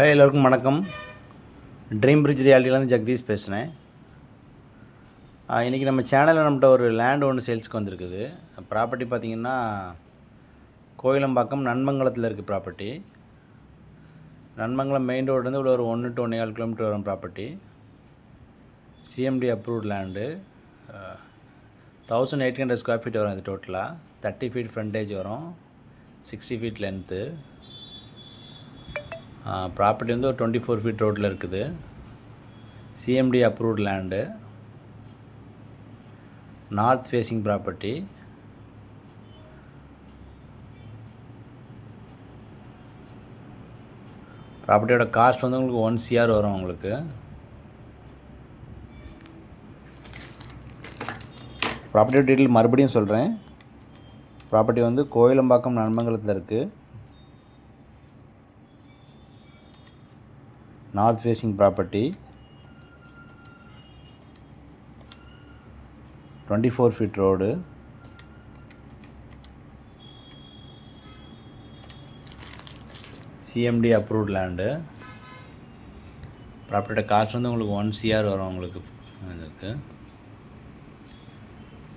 Hi, எல்லோருக்கும் வணக்கம். Dream bridge ரியாலிட்டிலேருந்து Jagadish பேசுகிறேன். இன்றைக்கி நம்ம சேனலில் நம்மகிட்ட ஒரு லேண்ட் ஒன்று சேல்ஸுக்கு வந்திருக்குது. ப்ராப்பர்ட்டி பார்த்திங்கன்னா கோயிலம்பாக்கம் நன்மங்கலத்தில் இருக்குது ப்ராப்பர்ட்டி. நன்மங்கலம் மெயின் ரோடு உள்ள ஒரு 1 to 1.25 கிலோமீட்டர் வரும் property. CMD approved land. 1800 square feet வரும். இது டோட்டலாக 30 ஃபீட் ஃப்ரண்டேஜ் வரும், 60 ஃபீட் லென்த்து. ப்ராப்பர்ட்டி ஒரு 24 ஃபீட் ரோட்டில் இருக்குது. CMD approved land. North facing property. ப்ராப்பர்ட்டியோட காஸ்ட் உங்களுக்கு 1 CR வரும். உங்களுக்கு ப்ராப்பர்ட்டியோட டீட்டெயில் மறுபடியும் சொல்கிறேன். ப்ராப்பர்ட்டி கோயிலம்பாக்கம் நன்மங்கலத்தில் இருக்குது. North facing property. 24 feet road. CMD approved land. ப்ராப்பர்ட்டியோட காஸ்ட் உங்களுக்கு 1 CR வரும். உங்களுக்கு இதுக்கு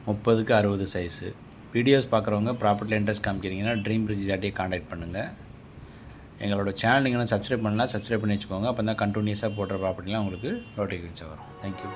30க்கு 60 சைஸு. வீடியோஸ் பார்க்குறவங்க ப்ராப்பர்ட்டியில் இன்ட்ரெஸ்ட் காமிக்கிறீங்கன்னா ட்ரீம் பிரிட்ஜ் டாட்டியை காண்டாக்ட் பண்ணுங்கள். எங்களோட சேனல் நீங்கள் சப்ஸ்கிரைப் பண்ணலாம், சப்ஸ்கிரைப் பண்ணி வச்சுக்கோங்க. அப்போ தான் கண்டினியூஸாக போடுற ப்ராப்பர்ட்டிலாம் உங்களுக்கு நோட்டிஃபிகேஷன் வரும். தேங்க்யூ.